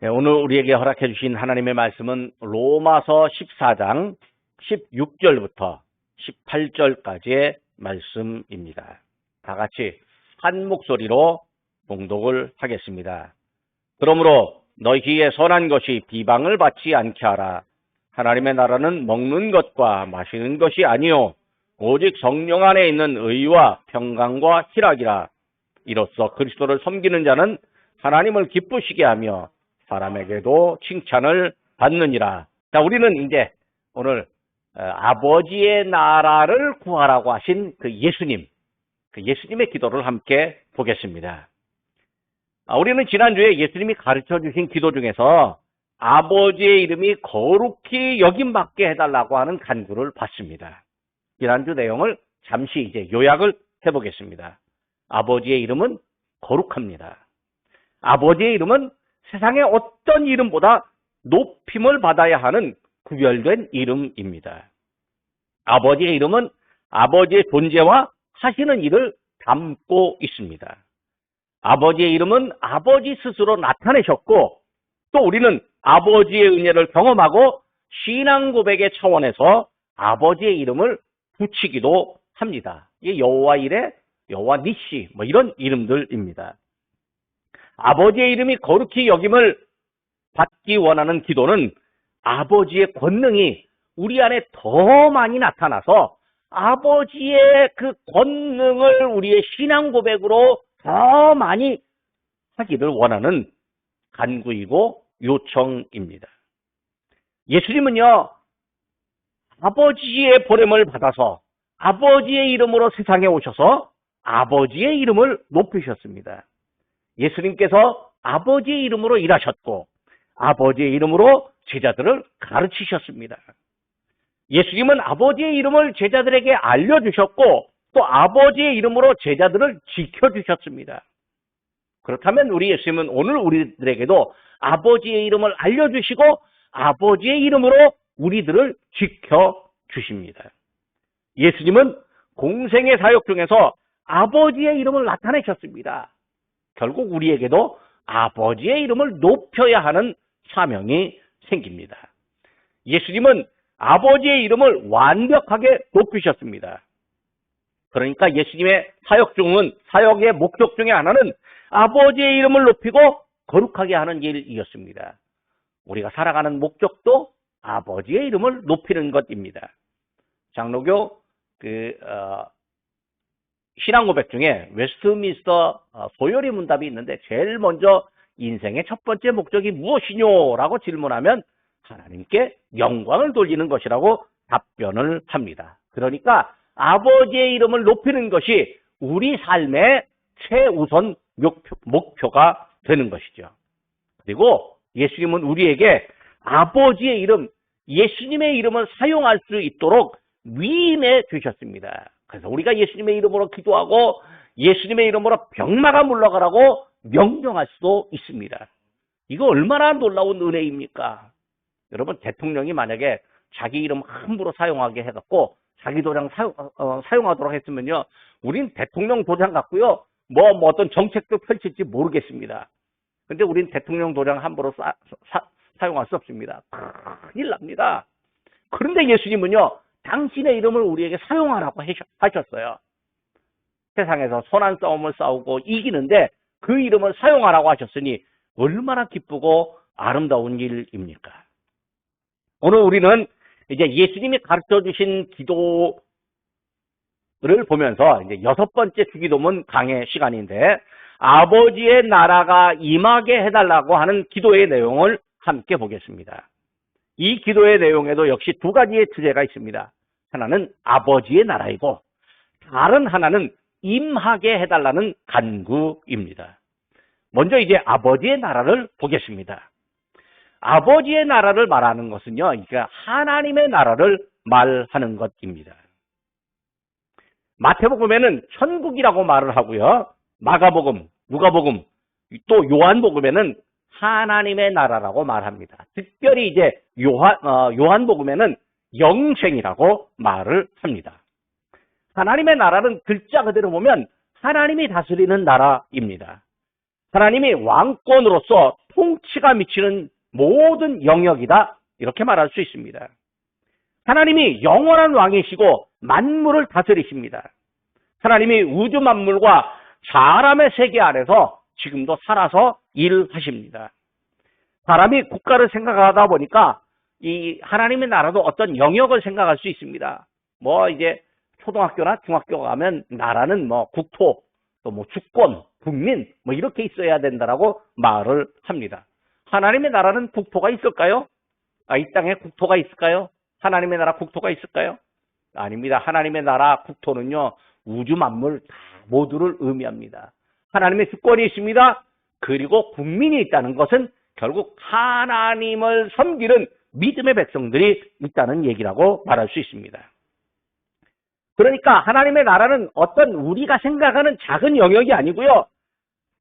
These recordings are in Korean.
네, 오늘 우리에게 허락해 주신 하나님의 말씀은 로마서 14장 16절부터 18절까지의 말씀입니다. 다 같이 한 목소리로 봉독을 하겠습니다. 그러므로 너희의 선한 것이 비방을 받지 않게 하라. 하나님의 나라는 먹는 것과 마시는 것이 아니요 오직 성령 안에 있는 의와 평강과 희락이라. 이로써 그리스도를 섬기는 자는 하나님을 기쁘시게 하며 사람에게도 칭찬을 받느니라. 자, 우리는 이제 오늘 아버지의 나라를 구하라고 하신 그 예수님의 기도를 함께 보겠습니다. 우리는 지난주에 예수님이 가르쳐 주신 기도 중에서 아버지의 이름이 거룩히 여김받게 해달라고 하는 간구를 받습니다. 지난주 내용을 잠시 이제 요약을 해보겠습니다. 아버지의 이름은 거룩합니다. 아버지의 이름은 세상의 어떤 이름보다 높임을 받아야 하는 구별된 이름입니다. 아버지의 이름은 아버지의 존재와 하시는 일을 담고 있습니다. 아버지의 이름은 아버지 스스로 나타내셨고 또 우리는 아버지의 은혜를 경험하고 신앙 고백의 차원에서 아버지의 이름을 붙이기도 합니다. 이게 여호와 이레, 여호와 니시 이런 이름들입니다. 아버지의 이름이 거룩히 여김을 받기 원하는 기도는 아버지의 권능이 우리 안에 더 많이 나타나서 아버지의 그 권능을 우리의 신앙 고백으로 더 많이 하기를 원하는 간구이고 요청입니다. 예수님은요, 아버지의 보냄을 받아서 아버지의 이름으로 세상에 오셔서 아버지의 이름을 높이셨습니다. 예수님께서 아버지의 이름으로 일하셨고 아버지의 이름으로 제자들을 가르치셨습니다. 예수님은 아버지의 이름을 제자들에게 알려주셨고 또 아버지의 이름으로 제자들을 지켜주셨습니다. 그렇다면 우리 예수님은 오늘 우리들에게도 아버지의 이름을 알려주시고 아버지의 이름으로 우리들을 지켜주십니다. 예수님은 공생의 사역 중에서 아버지의 이름을 나타내셨습니다. 결국 우리에게도 아버지의 이름을 높여야 하는 사명이 생깁니다. 예수님은 아버지의 이름을 완벽하게 높이셨습니다. 그러니까 예수님의 사역의 목적 중에 하나는 아버지의 이름을 높이고 거룩하게 하는 일이었습니다. 우리가 살아가는 목적도 아버지의 이름을 높이는 것입니다. 장로교 신앙 고백 중에 웨스트민스터 소요리 문답이 있는데 제일 먼저 인생의 첫 번째 목적이 무엇이뇨? 라고 질문하면 하나님께 영광을 돌리는 것이라고 답변을 합니다. 그러니까 아버지의 이름을 높이는 것이 우리 삶의 최우선 목표가 되는 것이죠. 그리고 예수님은 우리에게 아버지의 이름, 예수님의 이름을 사용할 수 있도록 위임해 주셨습니다. 그래서 우리가 예수님의 이름으로 기도하고 예수님의 이름으로 병마가 물러가라고 명령할 수도 있습니다. 이거 얼마나 놀라운 은혜입니까? 여러분, 대통령이 만약에 자기 이름 함부로 사용하게 해갖고 자기 도장 사용하도록 했으면요, 우린 대통령 도장 갖고요, 어떤 정책도 펼칠지 모르겠습니다. 근데 우린 대통령 도장 함부로 사용할 수 없습니다. 큰일 납니다. 그런데 예수님은요, 당신의 이름을 우리에게 사용하라고 하셨어요. 세상에서 선한 싸움을 싸우고 이기는데 그 이름을 사용하라고 하셨으니 얼마나 기쁘고 아름다운 일입니까? 오늘 우리는 이제 예수님이 가르쳐 주신 기도를 보면서 이제 6번째 주기도문 강의 시간인데 아버지의 나라가 임하게 해달라고 하는 기도의 내용을 함께 보겠습니다. 이 기도의 내용에도 역시 두 가지의 주제가 있습니다. 하나는 아버지의 나라이고 다른 하나는 임하게 해달라는 간구입니다. 먼저 이제 아버지의 나라를 보겠습니다. 아버지의 나라를 말하는 것은요, 그러니까 하나님의 나라를 말하는 것입니다. 마태복음에는 천국이라고 말을 하고요, 마가복음, 누가복음, 또 요한복음에는 하나님의 나라라고 말합니다. 특별히 이제 요한복음에는 영생이라고 말을 합니다. 하나님의 나라는 글자 그대로 보면 하나님이 다스리는 나라입니다. 하나님이 왕권으로서 통치가 미치는 모든 영역이다. 이렇게 말할 수 있습니다. 하나님이 영원한 왕이시고 만물을 다스리십니다. 하나님이 우주 만물과 사람의 세계 안에서 지금도 살아서 일하십니다. 사람이 국가를 생각하다 보니까 이 하나님의 나라도 어떤 영역을 생각할 수 있습니다. 뭐 이제 초등학교나 중학교 가면 나라는 뭐 국토, 또 뭐 주권, 국민 뭐 이렇게 있어야 된다라고 말을 합니다. 하나님의 나라는 국토가 있을까요? 이 땅에 국토가 있을까요? 하나님의 나라 국토가 있을까요? 아닙니다. 하나님의 나라 국토는요, 우주 만물 다 모두를 의미합니다. 하나님의 주권이 있습니다. 그리고 국민이 있다는 것은 결국 하나님을 섬기는 믿음의 백성들이 있다는 얘기라고 말할 수 있습니다. 그러니까 하나님의 나라는 어떤 우리가 생각하는 작은 영역이 아니고요,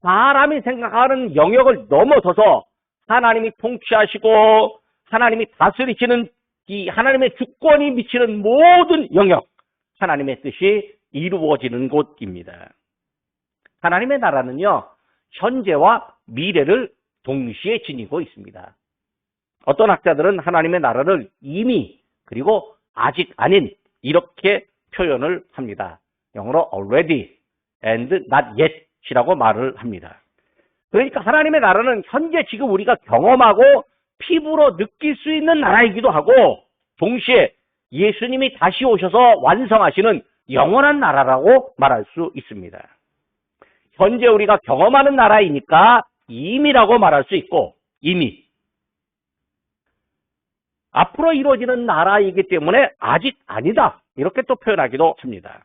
사람이 생각하는 영역을 넘어서서 하나님이 통치하시고 하나님이 다스리시는 이 하나님의 주권이 미치는 모든 영역, 하나님의 뜻이 이루어지는 곳입니다. 하나님의 나라는요, 현재와 미래를 동시에 지니고 있습니다. 어떤 학자들은 하나님의 나라를 이미 그리고 아직 아닌 이렇게 표현을 합니다. 영어로 already and not yet 이라고 말을 합니다. 그러니까 하나님의 나라는 현재 지금 우리가 경험하고 피부로 느낄 수 있는 나라이기도 하고 동시에 예수님이 다시 오셔서 완성하시는 영원한 나라라고 말할 수 있습니다. 현재 우리가 경험하는 나라이니까 이미라고 말할 수 있고 이미 앞으로 이루어지는 나라이기 때문에 아직 아니다 이렇게 또 표현하기도 합니다.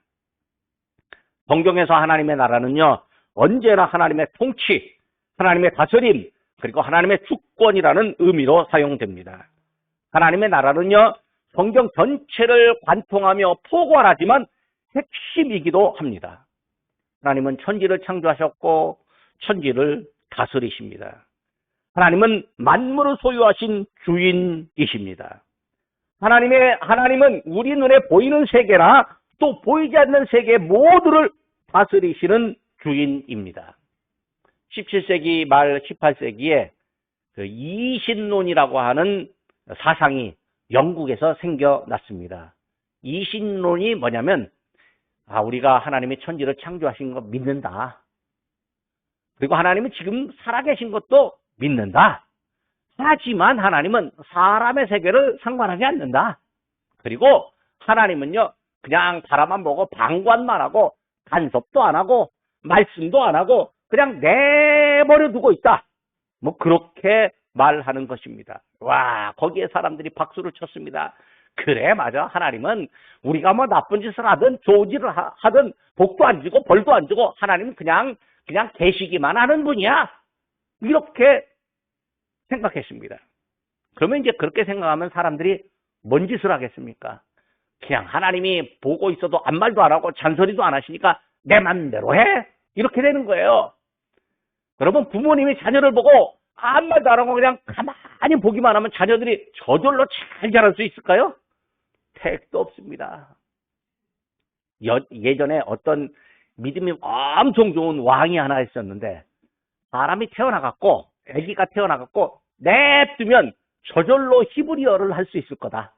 성경에서 하나님의 나라는요 언제나 하나님의 통치, 하나님의 다스림 그리고 하나님의 주권이라는 의미로 사용됩니다. 하나님의 나라는요 성경 전체를 관통하며 포괄하지만 핵심이기도 합니다. 하나님은 천지를 창조하셨고 천지를 다스리십니다. 하나님은 만물을 소유하신 주인이십니다. 하나님은 우리 눈에 보이는 세계나 또 보이지 않는 세계 모두를 다스리시는 주인입니다. 17세기 말 18세기에 그 이신론이라고 하는 사상이 영국에서 생겨났습니다. 이신론이 뭐냐면 우리가 하나님이 천지를 창조하신 거 믿는다. 그리고 하나님은 지금 살아계신 것도 믿는다. 하지만 하나님은 사람의 세계를 상관하지 않는다. 그리고 하나님은요 그냥 바라만 보고 방관만 하고 간섭도 안 하고 말씀도 안 하고 그냥 내버려 두고 있다. 뭐 그렇게 말하는 것입니다. 와, 거기에 사람들이 박수를 쳤습니다. 그래, 맞아. 하나님은 우리가 뭐 나쁜 짓을 하든 좋은 짓을 하든 복도 안 주고 벌도 안 주고 하나님은 그냥 계시기만 하는 분이야. 이렇게 생각했습니다. 그러면 이제 그렇게 생각하면 사람들이 뭔 짓을 하겠습니까? 그냥 하나님이 보고 있어도 아무 말도 안 하고 잔소리도 안 하시니까 내 맘대로 해. 이렇게 되는 거예요. 여러분 부모님이 자녀를 보고 아무 말도 안 하고 그냥 가만히 보기만 하면 자녀들이 저절로 잘 자랄 수 있을까요? 택도 없습니다. 예전에 어떤 믿음이 엄청 좋은 왕이 하나 있었는데 사람이 태어나갖고 아기가 태어나갖고 냅두면 저절로 히브리어를 할 수 있을 거다.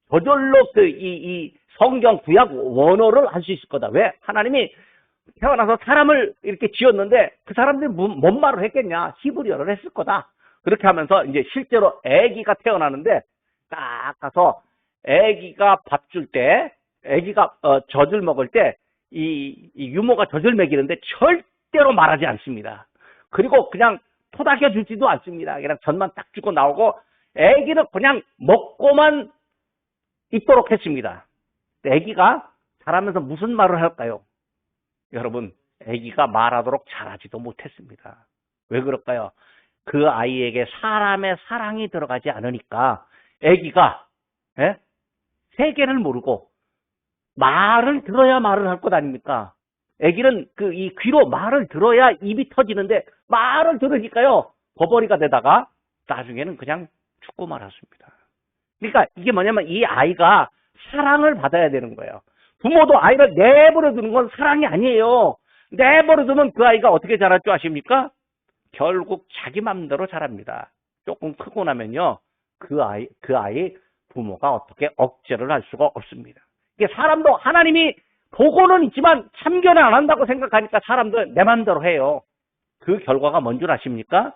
저절로 이 성경 구약 원어를 할 수 있을 거다. 왜? 하나님이 태어나서 사람을 이렇게 지었는데 그 사람들이 뭔 말을 했겠냐? 히브리어를 했을 거다. 그렇게 하면서 이제 실제로 아기가 태어나는데 딱 가서 아기가 밥 줄 때, 아기가 젖을 먹을 때 이 유모가 젖을 먹이는데 절대로 말하지 않습니다. 그리고 그냥 토닥여 주지도 않습니다. 그냥 젖만 딱 주고 나오고 아기는 그냥 먹고만 있도록 했습니다. 아기가 자라면서 무슨 말을 할까요? 여러분, 아기가 말하도록 잘하지도 못했습니다. 왜 그럴까요? 그 아이에게 사람의 사랑이 들어가지 않으니까 아기가 세계를 모르고 말을 들어야 말을 할 것 아닙니까? 아기는 이 귀로 말을 들어야 입이 터지는데 말을 들으니까요 버버리가 되다가 나중에는 그냥 죽고 말았습니다. 그러니까 이게 뭐냐면 이 아이가 사랑을 받아야 되는 거예요. 부모도 아이를 내버려 두는 건 사랑이 아니에요. 내버려 두면 그 아이가 어떻게 자랄 줄 아십니까? 결국 자기 맘대로 자랍니다. 조금 크고 나면요, 그 아이 부모가 어떻게 억제를 할 수가 없습니다. 이게 사람도 하나님이 보고는 있지만 참견을 안 한다고 생각하니까 사람도 내 맘대로 해요. 그 결과가 뭔 줄 아십니까?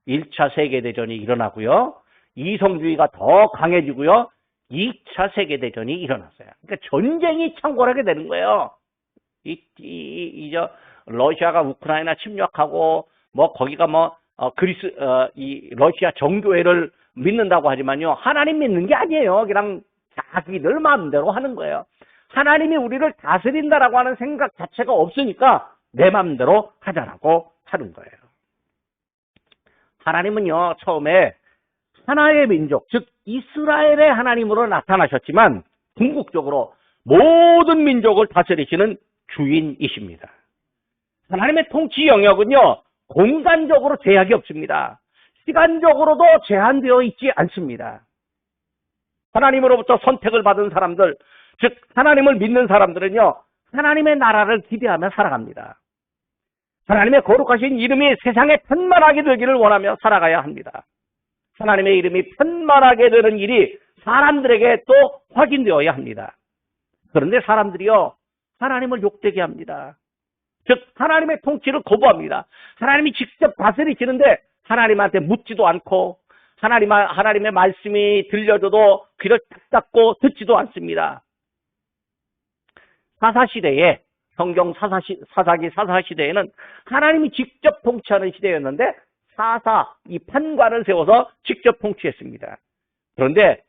1차 세계대전이 일어나고요. 이성주의가 더 강해지고요. 2차 세계대전이 일어났어요. 그러니까 전쟁이 창궐하게 되는 거예요. 러시아가 우크라이나 침략하고, 거기가 러시아 정교회를 믿는다고 하지만요. 하나님 믿는 게 아니에요. 그냥 자기들 마음대로 하는 거예요. 하나님이 우리를 다스린다라고 하는 생각 자체가 없으니까 내 마음대로 하자라고 하는 거예요. 하나님은요, 처음에 하나의 민족, 즉 이스라엘의 하나님으로 나타나셨지만 궁극적으로 모든 민족을 다스리시는 주인이십니다. 하나님의 통치 영역은요, 공간적으로 제약이 없습니다. 시간적으로도 제한되어 있지 않습니다. 하나님으로부터 선택을 받은 사람들, 즉 하나님을 믿는 사람들은요, 하나님의 나라를 기대하며 살아갑니다. 하나님의 거룩하신 이름이 세상에 편만하게 되기를 원하며 살아가야 합니다. 하나님의 이름이 편만하게 되는 일이 사람들에게 또 확인되어야 합니다. 그런데 사람들이요, 하나님을 욕되게 합니다. 즉 하나님의 통치를 거부합니다. 하나님이 직접 다스리시는데 하나님한테 묻지도 않고 하나님의 말씀이 들려줘도 귀를 탁 닫고 듣지도 않습니다. 사사시대에, 성경 사사기 사사시대에는 하나님이 직접 통치하는 시대였는데 이 판관을 세워서 직접 통치했습니다. 그런데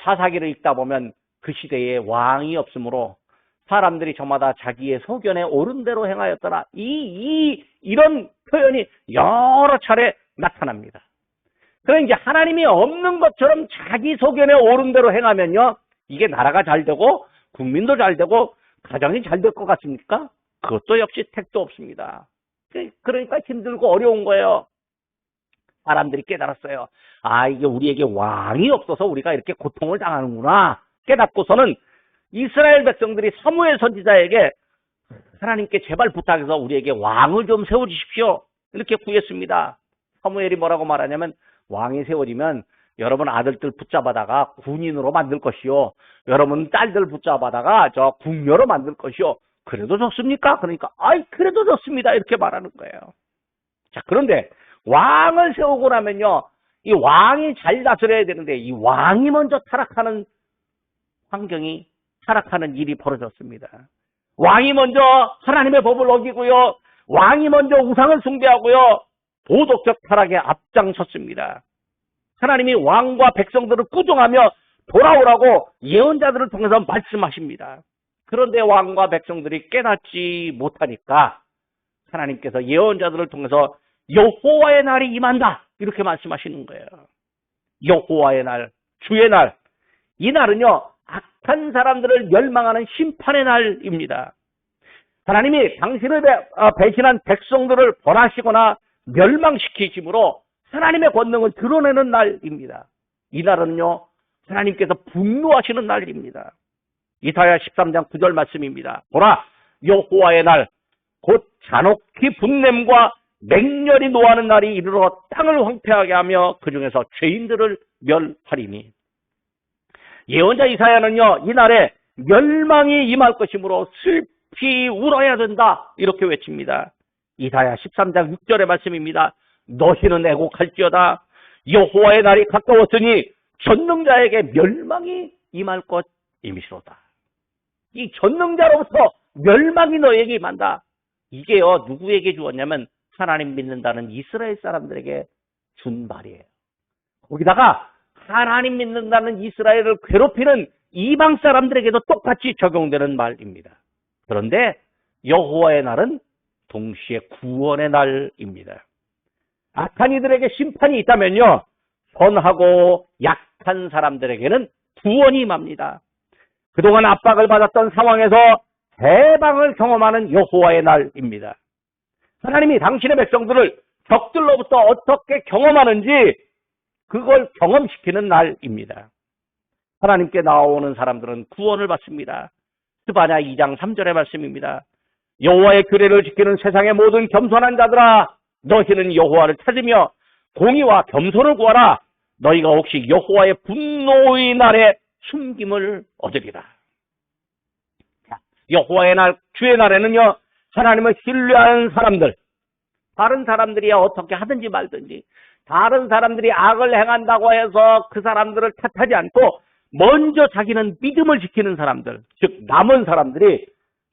사사기를 읽다 보면 그 시대에 왕이 없으므로 사람들이 저마다 자기의 소견에 옳은 대로 행하였더라. 이런 표현이 여러 차례 나타납니다. 그럼 이제 하나님이 없는 것처럼 자기 소견에 옳은 대로 행하면요, 이게 나라가 잘 되고 국민도 잘 되고 가정이 잘 될 것 같습니까? 그것도 역시 택도 없습니다. 그러니까 힘들고 어려운 거예요. 사람들이 깨달았어요. 이게 우리에게 왕이 없어서 우리가 이렇게 고통을 당하는구나. 깨닫고서는 이스라엘 백성들이 사무엘 선지자에게 하나님께 제발 부탁해서 우리에게 왕을 좀 세워주십시오. 이렇게 구했습니다. 사무엘이 뭐라고 말하냐면, 왕이 세워지면 여러분 아들들 붙잡아다가 군인으로 만들 것이요, 여러분 딸들 붙잡아다가 저 궁녀로 만들 것이요. 그래도 좋습니까? 그러니까 그래도 좋습니다. 이렇게 말하는 거예요. 자, 그런데 왕을 세우고 나면요, 이 왕이 잘 다스려야 되는데 이 왕이 먼저 타락하는 일이 벌어졌습니다. 왕이 먼저 하나님의 법을 어기고요, 왕이 먼저 우상을 숭배하고요, 도덕적 타락에 앞장섰습니다. 하나님이 왕과 백성들을 꾸중하며 돌아오라고 예언자들을 통해서 말씀하십니다. 그런데 왕과 백성들이 깨닫지 못하니까 하나님께서 예언자들을 통해서 여호와의 날이 임한다, 이렇게 말씀하시는 거예요. 여호와의 날, 주의 날, 이 날은요, 악한 사람들을 멸망하는 심판의 날입니다. 하나님이 당신을 배신한 백성들을 벌하시거나 멸망시키심으로 하나님의 권능을 드러내는 날입니다. 이 날은요, 하나님께서 분노하시는 날입니다. 이사야 13장 9절 말씀입니다. 보라, 여호와의 날, 곧 잔혹히 분냄과 맹렬히 노하는 날이 이르러 땅을 황폐하게 하며 그 중에서 죄인들을 멸하리니. 예언자 이사야는요, 이 날에 멸망이 임할 것이므로 슬피 울어야 된다, 이렇게 외칩니다. 이사야 13장 6절의 말씀입니다. 너희는 애곡할지어다. 여호와의 날이 가까웠으니 전능자에게 멸망이 임할 것임이시로다. 이 전능자로부터 멸망이 너에게 임한다. 이게요, 누구에게 주었냐면 하나님 믿는다는 이스라엘 사람들에게 준 말이에요. 거기다가 하나님 믿는다는 이스라엘을 괴롭히는 이방 사람들에게도 똑같이 적용되는 말입니다. 그런데 여호와의 날은 동시에 구원의 날입니다. 악한 이들에게 심판이 있다면요, 선하고 약한 사람들에게는 구원이 임합니다. 그동안 압박을 받았던 상황에서 해방을 경험하는 여호와의 날입니다. 하나님이 당신의 백성들을 적들로부터 어떻게 경험하는지 그걸 경험시키는 날입니다. 하나님께 나오는 사람들은 구원을 받습니다. 스바냐 2장 3절의 말씀입니다. 여호와의 규례를 지키는 세상의 모든 겸손한 자들아, 너희는 여호와를 찾으며 공의와 겸손을 구하라. 너희가 혹시 여호와의 분노의 날에 숨김을 얻으리라. 여호와의 날, 주의 날에는요, 하나님을 신뢰하는 사람들, 다른 사람들이 어떻게 하든지 말든지, 다른 사람들이 악을 행한다고 해서 그 사람들을 탓하지 않고 먼저 자기는 믿음을 지키는 사람들, 즉 남은 사람들이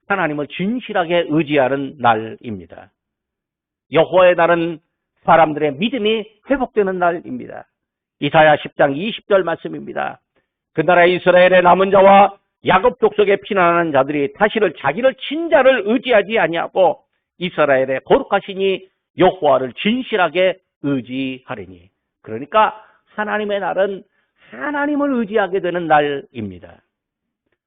하나님을 진실하게 의지하는 날입니다. 여호와의 날은 사람들의 믿음이 회복되는 날입니다. 이사야 10장 20절 말씀입니다. 그 나라 이스라엘의 남은 자와 야곱 족속에 피난하는 자들이 다시를 자기를 친자를 의지하지 아니하고 이스라엘의 거룩하시니 여호와를 진실하게 의지하리니. 그러니까 하나님의 날은 하나님을 의지하게 되는 날입니다.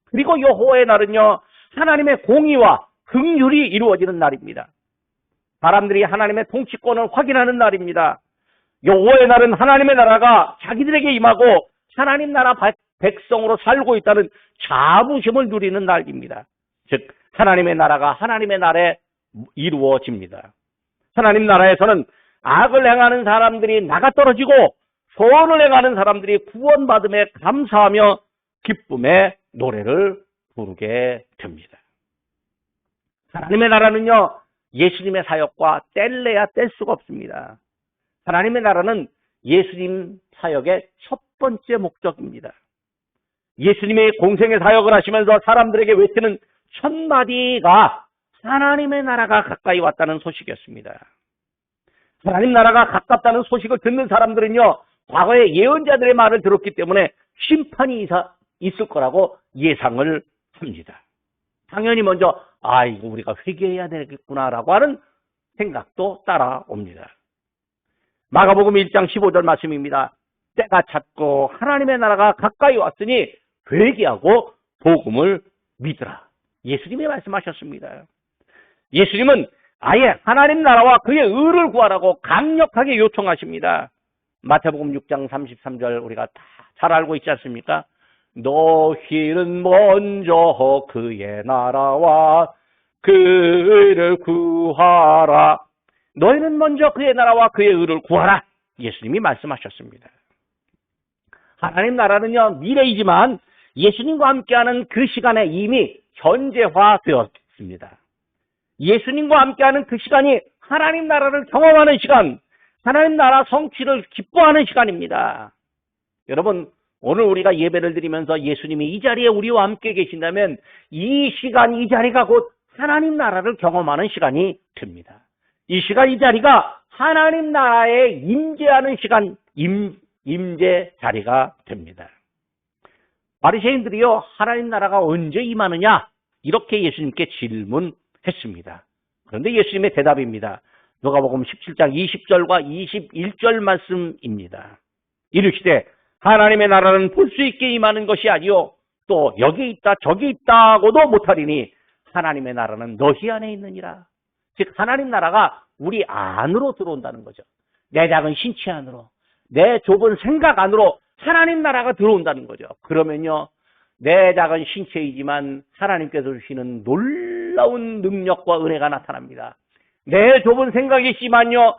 그리고 여호와의 날은요, 하나님의 공의와 긍휼이 이루어지는 날입니다. 사람들이 하나님의 통치권을 확인하는 날입니다. 여호와의 날은 하나님의 나라가 자기들에게 임하고 하나님 나라 백성으로 살고 있다는 자부심을 누리는 날입니다. 즉 하나님의 나라가 하나님의 날에 이루어집니다. 하나님 나라에서는 악을 행하는 사람들이 나가 떨어지고 선을 행하는 사람들이 구원받음에 감사하며 기쁨의 노래를 부르게 됩니다. 하나님의 나라는요, 예수님의 사역과 뗄래야 뗄 수가 없습니다. 하나님의 나라는 예수님 사역의 첫 번째 목적입니다. 예수님이 공생의 사역을 하시면서 사람들에게 외치는 첫 마디가 하나님의 나라가 가까이 왔다는 소식이었습니다. 하나님 나라가 가깝다는 소식을 듣는 사람들은요, 과거의 예언자들의 말을 들었기 때문에 심판이 있을 거라고 예상을 합니다. 당연히 먼저 이거 우리가 회개해야 되겠구나라고 하는 생각도 따라옵니다. 마가복음 1장 15절 말씀입니다. 때가 찼고 하나님의 나라가 가까이 왔으니 회개하고 복음을 믿으라. 예수님이 말씀하셨습니다. 예수님은 아예 하나님 나라와 그의 의를 구하라고 강력하게 요청하십니다. 마태복음 6장 33절 우리가 다 잘 알고 있지 않습니까? 너희는 먼저 그의 나라와 그의 의를 구하라. 너희는 먼저 그의 나라와 그의 의를 구하라. 예수님이 말씀하셨습니다. 하나님 나라는요, 미래이지만 예수님과 함께하는 그 시간에 이미 현재화되었습니다. 예수님과 함께하는 그 시간이 하나님 나라를 경험하는 시간, 하나님 나라 성취를 기뻐하는 시간입니다. 여러분, 오늘 우리가 예배를 드리면서 예수님이 이 자리에 우리와 함께 계신다면 이 시간, 이 자리가 곧 하나님 나라를 경험하는 시간이 됩니다. 이 시간, 이 자리가 하나님 나라에 임재하는 시간, 임재 자리가 됩니다. 바리새인들이요, 하나님 나라가 언제 임하느냐? 이렇게 예수님께 질문했습니다. 그런데 예수님의 대답입니다. 누가복음 17장 20절과 21절 말씀입니다. 이르시되 하나님의 나라는 볼 수 있게 임하는 것이 아니요 또 여기 있다 저기 있다고도 못하리니 하나님의 나라는 너희 안에 있느니라. 즉 하나님 나라가 우리 안으로 들어온다는 거죠. 내 작은 신체 안으로, 내 좁은 생각 안으로 하나님 나라가 들어온다는 거죠. 그러면요, 내 작은 신체이지만 하나님께서 주시는 놀라운 능력과 은혜가 나타납니다. 내 좁은 생각이지만요,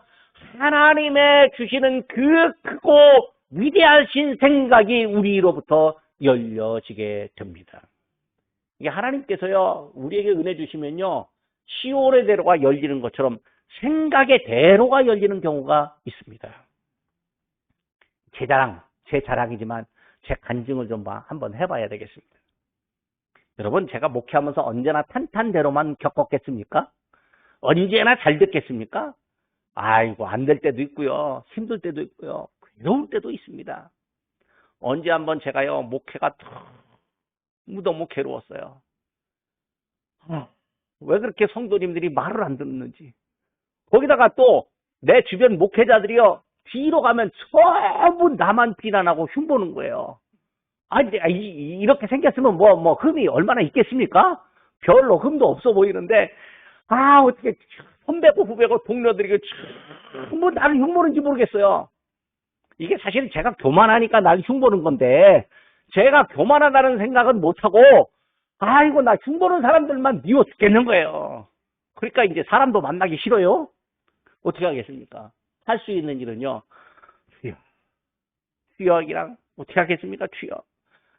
하나님의 주시는 그 크고 위대하신 생각이 우리로부터 열려지게 됩니다. 이게 하나님께서요, 우리에게 은혜 주시면요, 시올의 대로가 열리는 것처럼 생각의 대로가 열리는 경우가 있습니다. 제 자랑이지만 제 간증을 좀 한번 해봐야 되겠습니다. 여러분, 제가 목회하면서 언제나 탄탄대로만 겪었겠습니까? 언제나 잘 됐겠습니까? 아이고, 안 될 때도 있고요, 힘들 때도 있고요, 괴로울 때도 있습니다. 언제 한번 제가요, 목회가 너무 괴로웠어요. 왜 그렇게 성도님들이 말을 안 듣는지. 거기다가 또 내 주변 목회자들이요, 뒤로 가면 전부 나만 비난하고 흉보는 거예요. 이렇게 생겼으면 흠이 얼마나 있겠습니까? 별로 흠도 없어 보이는데, 어떻게 선배고 후배고 동료들이 전부 나를 흉보는지 모르겠어요. 이게 사실 제가 교만하니까 나를 흉보는 건데, 제가 교만하다는 생각은 못하고, 나 흉보는 사람들만 미워 죽겠는 거예요. 그러니까 이제 사람도 만나기 싫어요. 어떻게 하겠습니까? 할 수 있는 일은요. 주여, 주여이랑 어떻게 하겠습니까? 주여,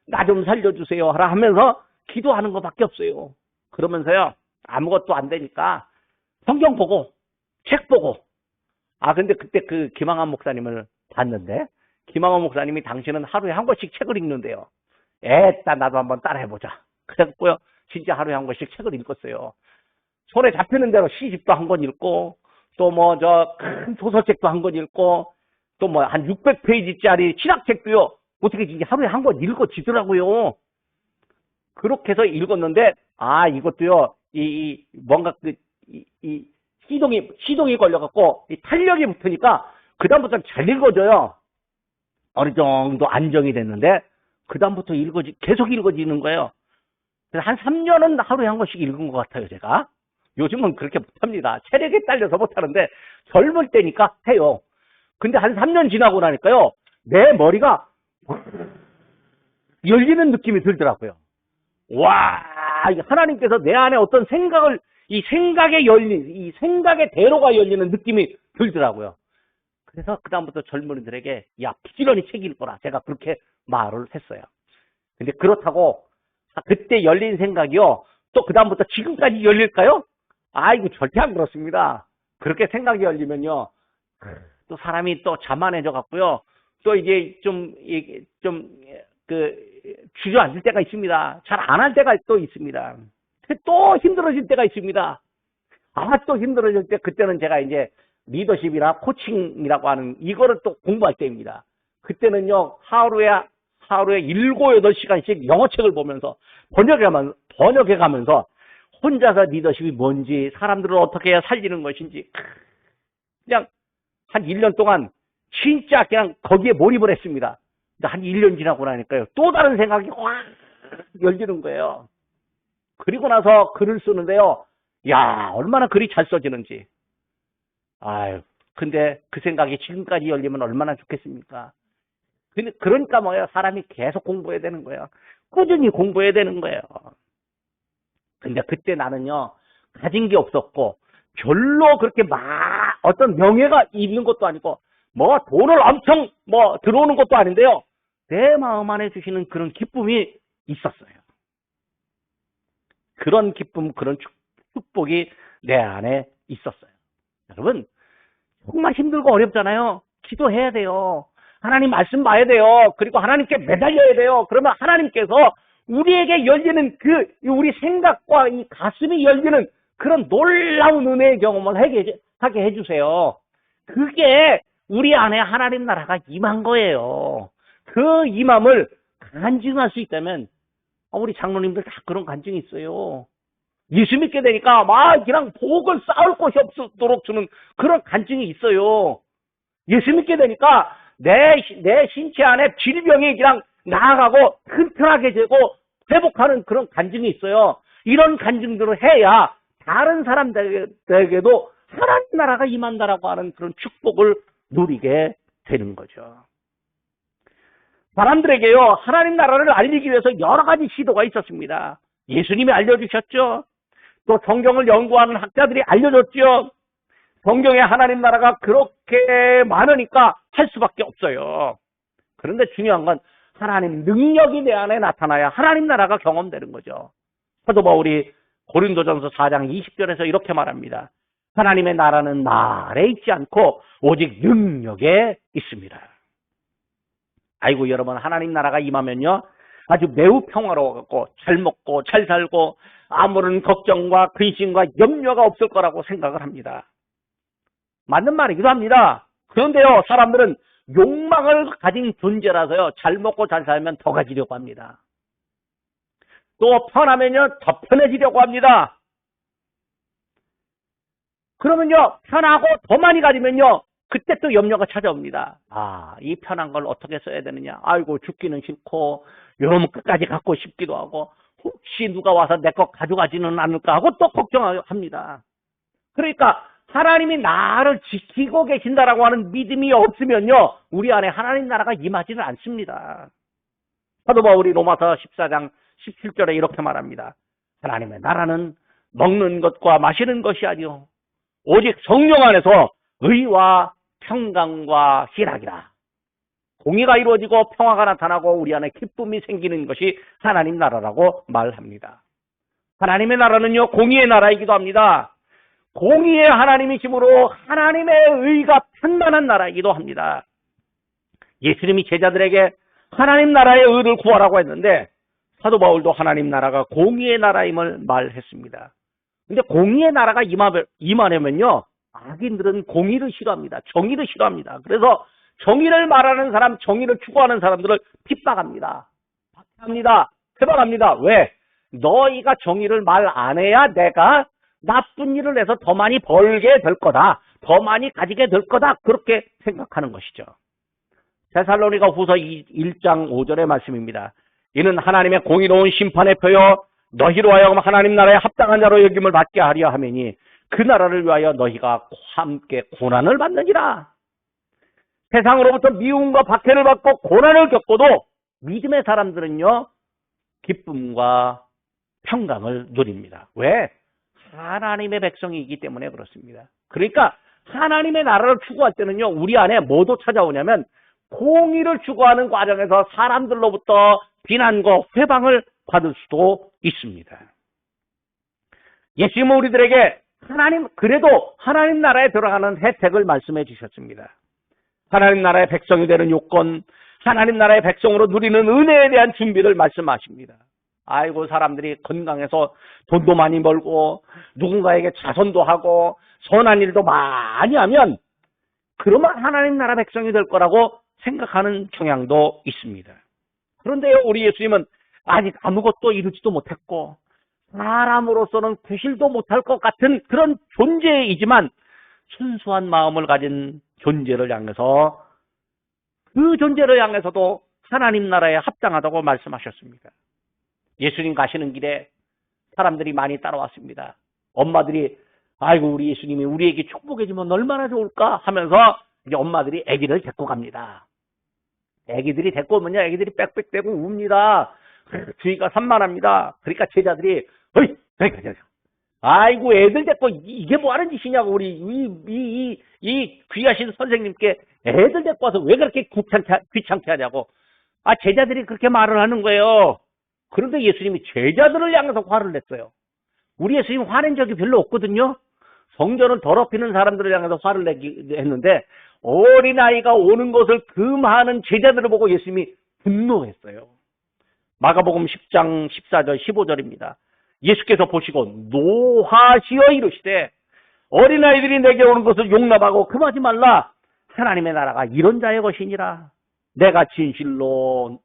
나 좀 살려주세요 하라 하면서 기도하는 것밖에 없어요. 그러면서요, 아무것도 안 되니까 성경 보고 책 보고. 근데 그때 그 김항한 목사님을 봤는데, 김항한 목사님이 당신은 하루에 한 권씩 책을 읽는데요. 애따 나도 한번 따라해보자. 그래갖고요, 진짜 하루에 한 권씩 책을 읽었어요. 손에 잡히는 대로 시집도 한 권 읽고, 또 뭐 저 큰 소설책도 한 권 읽고, 또 뭐 한 600페이지짜리 신학책도요, 어떻게 진짜 하루에 한 권 읽어지더라고요. 그렇게 해서 읽었는데, 이것도요, 뭔가 시동이 걸려갖고, 이 탄력이 붙으니까, 그다음부터 잘 읽어져요. 어느 정도 안정이 됐는데, 그다음부터 계속 읽어지는 거예요. 그래서 한 3년은 하루에 한 권씩 읽은 것 같아요, 제가. 요즘은 그렇게 못합니다. 체력에 딸려서 못하는데, 젊을 때니까 해요. 근데 한 3년 지나고 나니까요, 내 머리가 열리는 느낌이 들더라고요. 와, 하나님께서 내 안에 어떤 생각을, 이 생각의 대로가 열리는 느낌이 들더라고요. 그래서 그다음부터 젊은이들에게, 야, 부지런히 책 읽어라. 제가 그렇게 말을 했어요. 근데 그렇다고, 그때 열린 생각이요, 또 그다음부터 지금까지 열릴까요? 이거 절대 안 그렇습니다. 그렇게 생각이 열리면요, 또 사람이 또 자만해져 갖고요, 또 이제 주저앉을 때가 있습니다. 잘 안 할 때가 또 있습니다. 또 힘들어질 때가 있습니다. 또 힘들어질 때, 그때는 제가 이제 리더십이나 코칭이라고 하는 이거를 또 공부할 때입니다. 그때는요, 하루에 7, 8시간씩 영어책을 보면서 번역해가면서 혼자서 리더십이 뭔지, 사람들을 어떻게 해야 살리는 것인지, 그냥 한 1년 동안 진짜 그냥 거기에 몰입을 했습니다. 근데 한 1년 지나고 나니까요, 또 다른 생각이 확 열리는 거예요. 그리고 나서 글을 쓰는데요, 야, 얼마나 글이 잘 써지는지. 근데 그 생각이 지금까지 열리면 얼마나 좋겠습니까? 그러니까 뭐예요? 사람이 계속 공부해야 되는 거예요. 꾸준히 공부해야 되는 거예요. 근데 그때 나는요, 가진 게 없었고, 별로 그렇게 어떤 명예가 있는 것도 아니고, 뭐 돈을 엄청 들어오는 것도 아닌데요, 내 마음 안에 주시는 그런 기쁨이 있었어요. 그런 기쁨, 그런 축복이 내 안에 있었어요. 여러분, 정말 힘들고 어렵잖아요. 기도해야 돼요. 하나님 말씀 봐야 돼요. 그리고 하나님께 매달려야 돼요. 그러면 하나님께서 우리에게 열리는 우리 생각과 이 가슴이 열리는 그런 놀라운 은혜의 경험을 하게 해주세요. 그게 우리 안에 하나님 나라가 임한 거예요. 그 임함을 간증할 수 있다면, 우리 장로님들 다 그런 간증이 있어요. 예수 믿게 되니까 그냥 복을 쌓을 곳이 없도록 주는 그런 간증이 있어요. 예수 믿게 되니까 내 신체 안에 질병이 그냥 나아가고 튼튼하게 되고 회복하는 그런 간증이 있어요. 이런 간증들을 해야 다른 사람들에게도 하나님 나라가 임한다라고 하는 그런 축복을 누리게 되는 거죠. 사람들에게요, 하나님 나라를 알리기 위해서 여러 가지 시도가 있었습니다. 예수님이 알려주셨죠. 또 성경을 연구하는 학자들이 알려줬죠. 성경에 하나님 나라가 그렇게 많으니까 할 수밖에 없어요. 그런데 중요한 건 하나님 능력이 내 안에 나타나야 하나님 나라가 경험되는 거죠. 사도 바울이 고린도전서 4장 20절에서 이렇게 말합니다. 하나님의 나라는 말에 있지 않고 오직 능력에 있습니다. 아이고, 여러분, 하나님 나라가 임하면요, 아주 매우 평화로워갖고 잘 먹고 잘 살고 아무런 걱정과 근심과 염려가 없을 거라고 생각을 합니다. 맞는 말이기도 합니다. 그런데요, 사람들은 욕망을 가진 존재라서요, 잘 먹고 잘 살면 더 가지려고 합니다. 또 편하면요, 더 편해지려고 합니다. 그러면요, 편하고 더 많이 가지면요, 그때 또 염려가 찾아옵니다. 이 편한 걸 어떻게 써야 되느냐. 아이고, 죽기는 싫고 이러면 끝까지 갖고 싶기도 하고, 혹시 누가 와서 내 거 가져가지는 않을까 하고 또 걱정합니다. 그러니까 하나님이 나를 지키고 계신다라고 하는 믿음이 없으면요, 우리 안에 하나님 나라가 임하지는 않습니다. 사도 바울이 로마서 14장 17절에 이렇게 말합니다. 하나님의 나라는 먹는 것과 마시는 것이 아니요 오직 성령 안에서 의와 평강과 희락이라. 공의가 이루어지고 평화가 나타나고 우리 안에 기쁨이 생기는 것이 하나님 나라라고 말합니다. 하나님의 나라는요, 공의의 나라이기도 합니다. 공의의 하나님이시므로 하나님의 의가 편만한 나라이기도 합니다. 예수님이 제자들에게 하나님 나라의 의를 구하라고 했는데 사도 바울도 하나님 나라가 공의의 나라임을 말했습니다. 근데 공의의 나라가 임하려면요, 악인들은 공의를 싫어합니다. 정의를 싫어합니다. 그래서 정의를 말하는 사람, 정의를 추구하는 사람들을 핍박합니다. 박해합니다. 해방합니다. 왜? 너희가 정의를 말 안 해야 내가 나쁜 일을 해서 더 많이 벌게 될 거다. 더 많이 가지게 될 거다. 그렇게 생각하는 것이죠. 데살로니가 후서 1장 5절의 말씀입니다. 이는 하나님의 공의로운 심판의 표요 너희로 하여금 하나님 나라에 합당한 자로 여김을 받게 하려 하매니 그 나라를 위하여 너희가 함께 고난을 받느니라. 세상으로부터 미움과 박해를 받고 고난을 겪고도 믿음의 사람들은요, 기쁨과 평강을 누립니다. 왜? 하나님의 백성이기 때문에 그렇습니다. 그러니까 하나님의 나라를 추구할 때는요, 우리 안에 뭐도 찾아오냐면 공의를 추구하는 과정에서 사람들로부터 비난과 회방을 받을 수도 있습니다. 예수님은 우리들에게 그래도 하나님 나라에 들어가는 혜택을 말씀해 주셨습니다. 하나님 나라의 백성이 되는 요건, 하나님 나라의 백성으로 누리는 은혜에 대한 준비를 말씀하십니다. 아이고, 사람들이 건강해서 돈도 많이 벌고 누군가에게 자선도 하고 선한 일도 많이 하면 그러면 하나님 나라 백성이 될 거라고 생각하는 경향도 있습니다. 그런데요, 우리 예수님은 아직 아무것도 이루지도 못했고 사람으로서는 구실도 못할 것 같은 그런 존재이지만 순수한 마음을 가진 존재를 향해서, 그 존재를 향해서도 하나님 나라에 합당하다고 말씀하셨습니다. 예수님 가시는 길에 사람들이 많이 따라왔습니다. 엄마들이 아이고, 우리 예수님이 우리에게 축복해 주면 얼마나 좋을까 하면서 이제 엄마들이 아기를 데리고 갑니다. 아기들이 데리고 오면요, 아기들이 빽빽대고 웁니다. 주의가 산만합니다. 그러니까 제자들이 아이고, 애들 데리고 이게 뭐 하는 짓이냐고, 우리 이 귀하신 선생님께 애들 데리고 와서 왜 그렇게 귀찮게 하냐고. 제자들이 그렇게 말을 하는 거예요. 그런데 예수님이 제자들을 향해서 화를 냈어요. 우리 예수님 화낸 적이 별로 없거든요. 성전을 더럽히는 사람들을 향해서 화를 했는데 어린아이가 오는 것을 금하는 제자들을 보고 예수님이 분노했어요. 마가복음 10장 14절 15절입니다. 예수께서 보시고 노하시어 이르시되 어린아이들이 내게 오는 것을 용납하고 금하지 말라. 하나님의 나라가 이런 자의 것이니라. 내가 진실로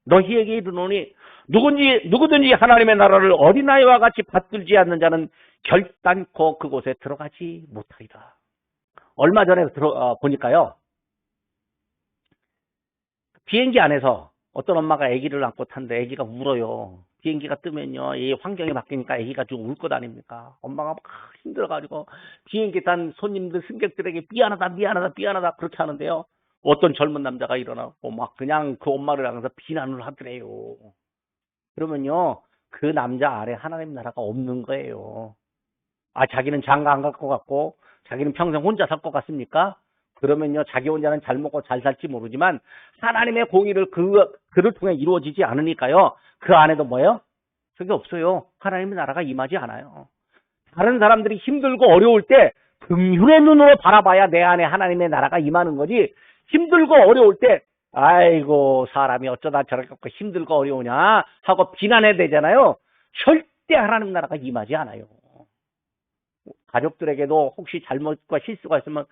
너희에게 이르노니 누구든지 하나님의 나라를 어린아이와 같이 받들지 않는 자는 결단코 그곳에 들어가지 못하리라. 얼마 전에 보니까요, 비행기 안에서 어떤 엄마가 아기를 안고 탔는데 아기가 울어요. 비행기가 뜨면요, 이 환경이 바뀌니까 아기가 좀 울 것 아닙니까? 엄마가 막 힘들어가지고 비행기 탄 손님들, 승객들에게 미안하다 그렇게 하는데요, 어떤 젊은 남자가 일어나고 막 그냥 그 엄마를 향해서 비난을 하더래요. 그러면요, 그 남자 아래 하나님 나라가 없는 거예요. 자기는 장가 안 갈 것 같고 자기는 평생 혼자 살 것 같습니까? 그러면요, 자기 혼자는 잘 먹고 잘 살지 모르지만 하나님의 공의를 그를 통해 이루어지지 않으니까요, 그 안에도 뭐예요? 그게 없어요. 하나님의 나라가 임하지 않아요. 다른 사람들이 힘들고 어려울 때 긍휼의 눈으로 바라봐야 내 안에 하나님의 나라가 임하는 거지, 힘들고 어려울 때 아이고, 사람이 어쩌다 저렇게 힘들고 어려우냐 하고 비난해야 되잖아요. 절대 하나님 나라가 임하지 않아요. 가족들에게도 혹시 잘못과 실수가 있으면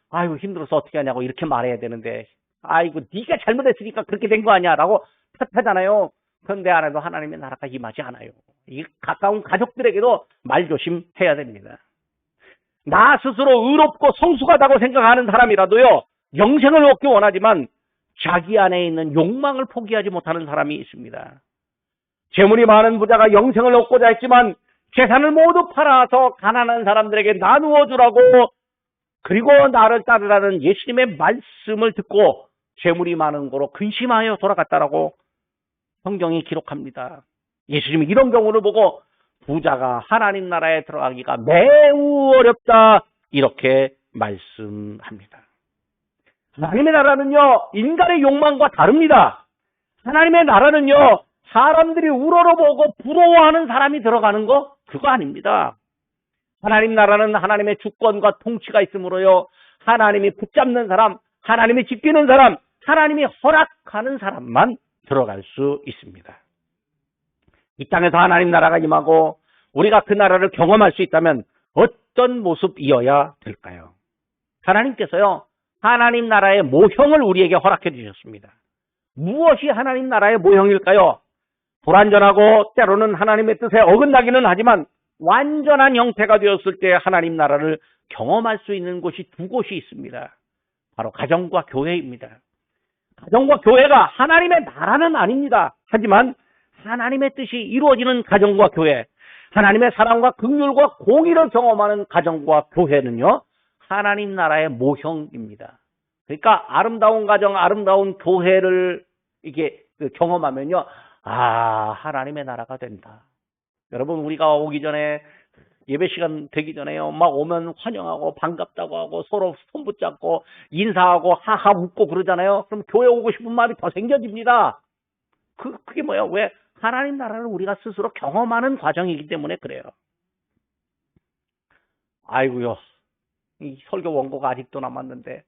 아이고, 힘들어서 어떻게 하냐고 이렇게 말해야 되는데, 아이고, 네가 잘못했으니까 그렇게 된 거 아니야 라고 탓하잖아요. 그런데 안에도 하나님의 나라가 임하지 않아요. 이 가까운 가족들에게도 말조심해야 됩니다. 나 스스로 의롭고 성숙하다고 생각하는 사람이라도요, 영생을 얻기 원하지만 자기 안에 있는 욕망을 포기하지 못하는 사람이 있습니다. 재물이 많은 부자가 영생을 얻고자 했지만 재산을 모두 팔아서 가난한 사람들에게 나누어 주라고, 그리고 나를 따르라는 예수님의 말씀을 듣고 재물이 많은 거로 근심하여 돌아갔다라고 성경이 기록합니다. 예수님이 이런 경우를 보고 부자가 하나님 나라에 들어가기가 매우 어렵다 이렇게 말씀합니다. 하나님의 나라는요, 인간의 욕망과 다릅니다. 하나님의 나라는요, 사람들이 우러러보고 부러워하는 사람이 들어가는 거, 그거 아닙니다. 하나님 나라는 하나님의 주권과 통치가 있으므로요, 하나님이 붙잡는 사람, 하나님이 지키는 사람, 하나님이 허락하는 사람만 들어갈 수 있습니다. 이 땅에서 하나님 나라가 임하고 우리가 그 나라를 경험할 수 있다면 어떤 모습이어야 될까요? 하나님께서요, 하나님 나라의 모형을 우리에게 허락해 주셨습니다. 무엇이 하나님 나라의 모형일까요? 불완전하고 때로는 하나님의 뜻에 어긋나기는 하지만 완전한 형태가 되었을 때 하나님 나라를 경험할 수 있는 곳이 두 곳이 있습니다. 바로 가정과 교회입니다. 가정과 교회가 하나님의 나라는 아닙니다. 하지만 하나님의 뜻이 이루어지는 가정과 교회, 하나님의 사랑과 긍휼과 공의를 경험하는 가정과 교회는요, 하나님 나라의 모형입니다. 그러니까 아름다운 가정, 아름다운 교회를 이게 경험하면요, 아, 하나님의 나라가 된다. 여러분, 우리가 오기 전에, 예배 시간 되기 전에요, 막 오면 환영하고 반갑다고 하고 서로 손 붙잡고 인사하고 하하 웃고 그러잖아요. 그럼 교회 오고 싶은 마음이 더 생겨집니다. 그게 뭐예요? 왜? 하나님 나라를 우리가 스스로 경험하는 과정이기 때문에 그래요. 아이고요, 이 설교 원고가 아직도 남았는데,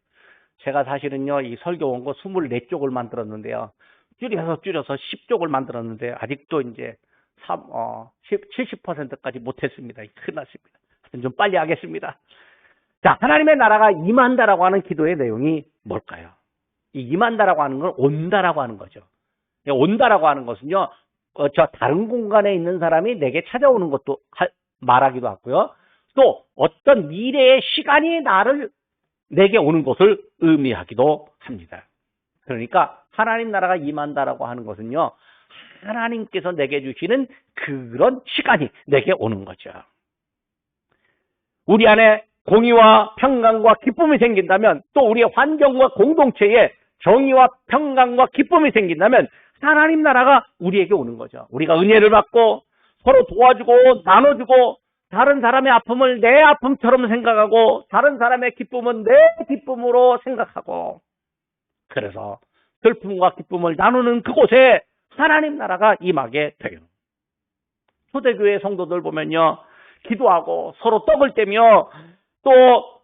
제가 사실은요, 이 설교 원고 24쪽을 만들었는데요. 줄여서 10쪽을 만들었는데, 아직도 이제 70%까지 못했습니다. 큰일 났습니다. 좀 빨리 하겠습니다. 자, 하나님의 나라가 임한다라고 하는 기도의 내용이 뭘까요? 이 임한다라고 하는 건 온다라고 하는 거죠. 온다라고 하는 것은요, 저 다른 공간에 있는 사람이 내게 찾아오는 것도 말하기도 하고요. 또 어떤 미래의 시간이 내게 오는 것을 의미하기도 합니다. 그러니까 하나님 나라가 임한다라고 하는 것은요, 하나님께서 내게 주시는 그런 시간이 내게 오는 거죠. 우리 안에 공의와 평강과 기쁨이 생긴다면, 또 우리의 환경과 공동체에 정의와 평강과 기쁨이 생긴다면 하나님 나라가 우리에게 오는 거죠. 우리가 은혜를 받고 서로 도와주고 나눠주고 다른 사람의 아픔을 내 아픔처럼 생각하고 다른 사람의 기쁨은 내 기쁨으로 생각하고, 그래서 슬픔과 기쁨을 나누는 그곳에 하나님 나라가 임하게 돼요. 초대교회 성도들 보면요, 기도하고 서로 떡을 떼며 또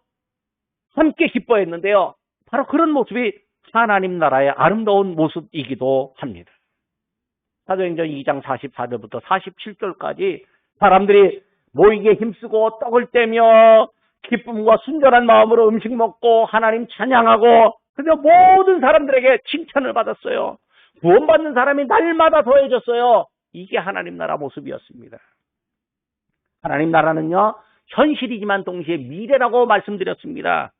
함께 기뻐했는데요, 바로 그런 모습이 하나님 나라의 아름다운 모습이기도 합니다. 사도행전 2장 44절부터 47절까지 사람들이 모이게 힘쓰고 떡을 떼며 기쁨과 순전한 마음으로 음식 먹고 하나님 찬양하고, 그래서 모든 사람들에게 칭찬을 받았어요. 구원받는 사람이 날마다 더해졌어요. 이게 하나님 나라 모습이었습니다. 하나님 나라는요, 현실이지만 동시에 미래라고 말씀드렸습니다.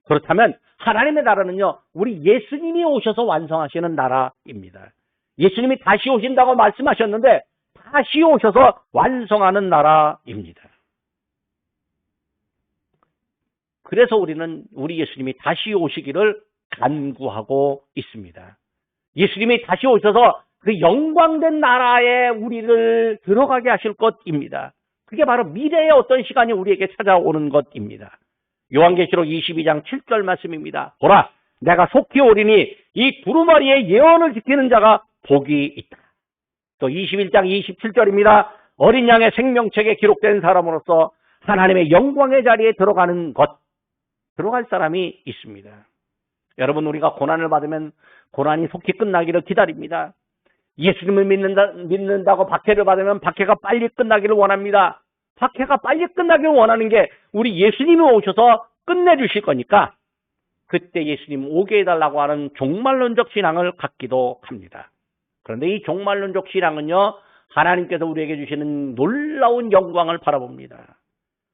그렇다면 하나님의 나라는요, 우리 예수님이 오셔서 완성하시는 나라입니다. 예수님이 다시 오신다고 말씀하셨는데 다시 오셔서 완성하는 나라입니다. 그래서 우리는 우리 예수님이 다시 오시기를 간구하고 있습니다. 예수님이 다시 오셔서 그 영광된 나라에 우리를 들어가게 하실 것입니다. 그게 바로 미래의 어떤 시간이 우리에게 찾아오는 것입니다. 요한계시록 22장 7절 말씀입니다. 보라, 내가 속히 오리니 이 두루마리의 예언을 지키는 자가 복이 있다. 또 21장 27절입니다. 어린 양의 생명책에 기록된 사람으로서 하나님의 영광의 자리에 들어갈 사람이 있습니다. 여러분, 우리가 고난을 받으면 고난이 속히 끝나기를 기다립니다. 예수님을 믿는다고 박해를 받으면 박해가 빨리 끝나기를 원합니다. 박해가 빨리 끝나기를 원하는 게 우리 예수님이 오셔서 끝내주실 거니까 그때 예수님 오게 해달라고 하는 종말론적 신앙을 갖기도 합니다. 그런데 이 종말론적 신앙은요, 하나님께서 우리에게 주시는 놀라운 영광을 바라봅니다.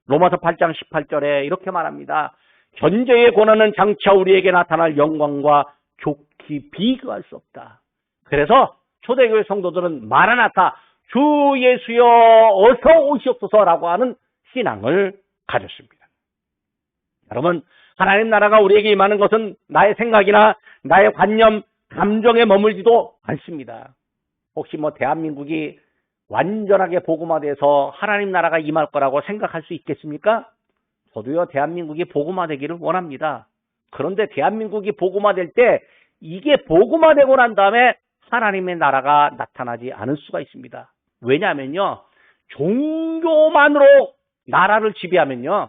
로마서 8장 18절에 이렇게 말합니다. 현재의 고난은 장차 우리에게 나타날 영광과 좋게 비교할 수 없다. 그래서 초대교회 성도들은 마라나타, 주 예수여 어서 오시옵소서라고 하는 신앙을 가졌습니다. 여러분, 하나님 나라가 우리에게 임하는 것은 나의 생각이나 나의 관념, 감정에 머물지도 않습니다. 혹시 대한민국이 완전하게 복음화돼서 하나님 나라가 임할 거라고 생각할 수 있겠습니까? 저도요, 대한민국이 복음화되기를 원합니다. 그런데 대한민국이 복음화될 때 이게 복음화되고 난 다음에 하나님의 나라가 나타나지 않을 수가 있습니다. 왜냐하면요, 종교만으로 나라를 지배하면요,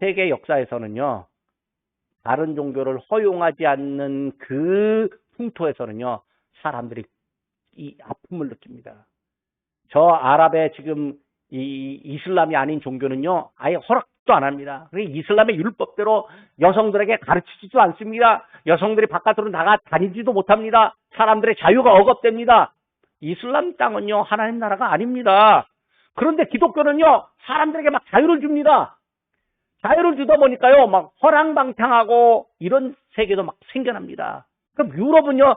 세계 역사에서는요, 다른 종교를 허용하지 않는 그 풍토에서는요, 사람들이 이 아픔을 느낍니다. 저 아랍의 지금 이 이슬람이 아닌 종교는요, 아예 허락도 안 합니다. 이슬람의 율법대로 여성들에게 가르치지도 않습니다. 여성들이 바깥으로 나가 다니지도 못합니다. 사람들의 자유가 억압됩니다. 이슬람 땅은요, 하나님 나라가 아닙니다. 그런데 기독교는요, 사람들에게 막 자유를 줍니다. 자유를 주다 보니까요, 막 허랑방탕하고 이런 세계도 막 생겨납니다. 그럼 유럽은요,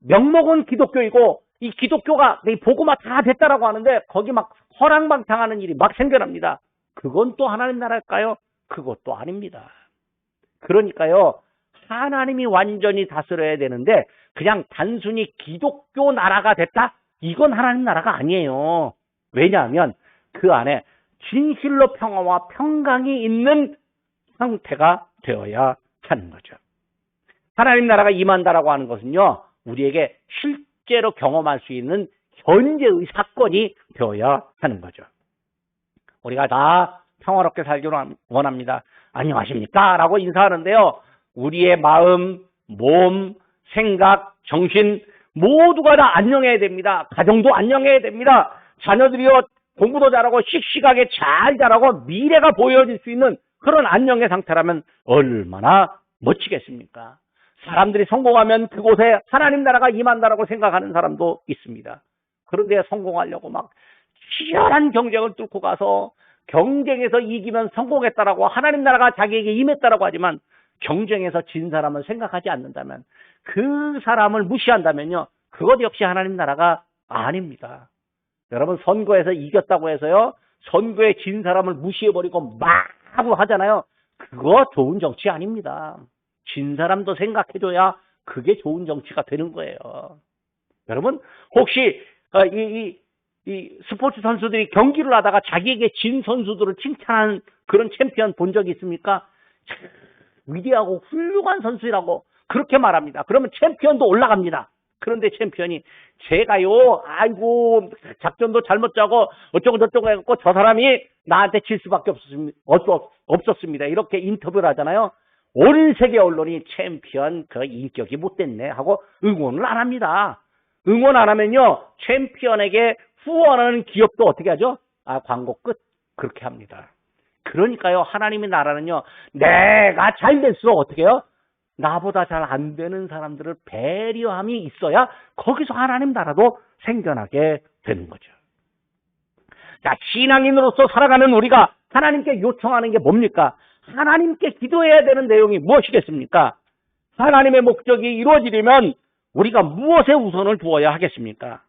명목은 기독교이고, 이 기독교가 복음화 다 됐다라고 하는데, 거기 막 허랑방탕하는 일이 막 생겨납니다. 그건 또 하나님 나라일까요? 그것도 아닙니다. 그러니까요, 하나님이 완전히 다스려야 되는데, 그냥 단순히 기독교 나라가 됐다? 이건 하나님 나라가 아니에요. 왜냐하면 그 안에 진실로 평화와 평강이 있는 상태가 되어야 하는 거죠. 하나님 나라가 임한다라고 하는 것은요, 우리에게 실제로 경험할 수 있는 현재의 사건이 되어야 하는 거죠. 우리가 다 평화롭게 살기를 원합니다. 안녕하십니까? 라고 인사하는데요, 우리의 마음, 몸, 생각, 정신 모두가 다 안녕해야 됩니다. 가정도 안녕해야 됩니다. 자녀들이요, 공부도 잘하고 씩씩하게 잘 자라고 미래가 보여질 수 있는 그런 안녕의 상태라면 얼마나 멋지겠습니까? 사람들이 성공하면 그곳에 하나님 나라가 임한다라고 생각하는 사람도 있습니다. 그런데 성공하려고 막 치열한 경쟁을 뚫고 가서 경쟁에서 이기면 성공했다라고 하나님 나라가 자기에게 임했다라고 하지만 경쟁에서 진 사람을 생각하지 않는다면, 그 사람을 무시한다면요, 그것 역시 하나님 나라가 아닙니다. 여러분, 선거에서 이겼다고 해서요, 선거에 진 사람을 무시해버리고 막 하고 하잖아요. 그거 좋은 정치 아닙니다. 진 사람도 생각해줘야 그게 좋은 정치가 되는 거예요. 여러분, 혹시 이 스포츠 선수들이 경기를 하다가 자기에게 진 선수들을 칭찬하는 그런 챔피언 본 적이 있습니까? 위대하고 훌륭한 선수라고 그렇게 말합니다. 그러면 챔피언도 올라갑니다. 그런데 챔피언이 제가요, 아이고, 작전도 잘못 짜고 어쩌고 저쩌고 해갖고 저 사람이 나한테 질 수밖에 없었습니다. 이렇게 인터뷰를 하잖아요. 온 세계 언론이 챔피언 그 인격이 못됐네 하고 응원을 안 합니다. 응원 안 하면요, 챔피언에게 후원하는 기업도 어떻게 하죠? 광고 끝. 그렇게 합니다. 그러니까요, 하나님의 나라는요, 내가 잘 될수록 어떻게 해요? 나보다 잘 안 되는 사람들을 배려함이 있어야 거기서 하나님 나라도 생겨나게 되는 거죠. 자, 신앙인으로서 살아가는 우리가 하나님께 요청하는 게 뭡니까? 하나님께 기도해야 되는 내용이 무엇이겠습니까? 하나님의 목적이 이루어지려면 우리가 무엇에 우선을 두어야 하겠습니까?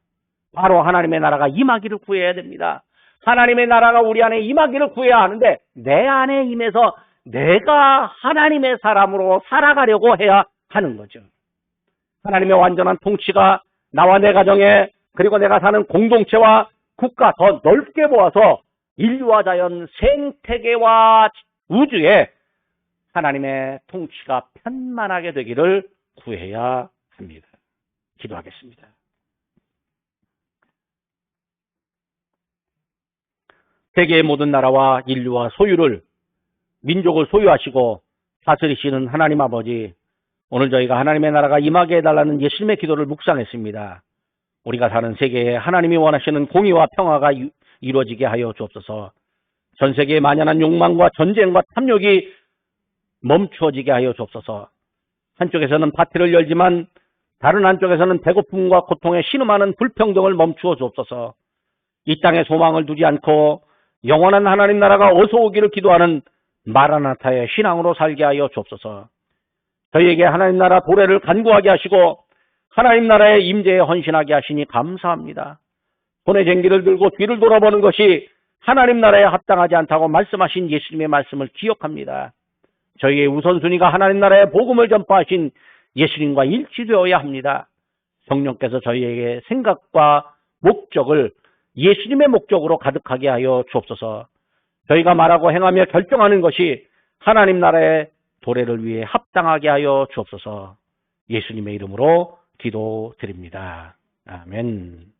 바로 하나님의 나라가 임하기를 구해야 됩니다. 하나님의 나라가 우리 안에 임하기를 구해야 하는데, 내 안에 임해서 내가 하나님의 사람으로 살아가려고 해야 하는 거죠. 하나님의 완전한 통치가 나와 내 가정에, 그리고 내가 사는 공동체와 국가 더 넓게 모아서 인류와 자연, 생태계와 우주에 하나님의 통치가 편만하게 되기를 구해야 합니다. 기도하겠습니다. 세계의 모든 나라와 인류와 소유를, 민족을 소유하시고 다스리시는 하나님 아버지, 오늘 저희가 하나님의 나라가 임하게 해달라는 예수님의 기도를 묵상했습니다. 우리가 사는 세계에 하나님이 원하시는 공의와 평화가 이루어지게 하여 주옵소서. 전 세계의 만연한 욕망과 전쟁과 탐욕이 멈추어지게 하여 주옵소서. 한쪽에서는 파티를 열지만 다른 한쪽에서는 배고픔과 고통에 신음하는 불평등을 멈추어 주옵소서. 이 땅에 소망을 두지 않고 영원한 하나님 나라가 어서 오기를 기도하는 마라나타의 신앙으로 살게 하여 주옵소서. 저희에게 하나님 나라 도래를 간구하게 하시고 하나님 나라의 임재에 헌신하게 하시니 감사합니다. 손에 쟁기를 들고 뒤를 돌아보는 것이 하나님 나라에 합당하지 않다고 말씀하신 예수님의 말씀을 기억합니다. 저희의 우선순위가 하나님 나라의 복음을 전파하신 예수님과 일치되어야 합니다. 성령께서 저희에게 생각과 목적을 예수님의 목적으로 가득하게 하여 주옵소서. 저희가 말하고 행하며 결정하는 것이 하나님 나라의 도래를 위해 합당하게 하여 주옵소서. 예수님의 이름으로 기도드립니다. 아멘.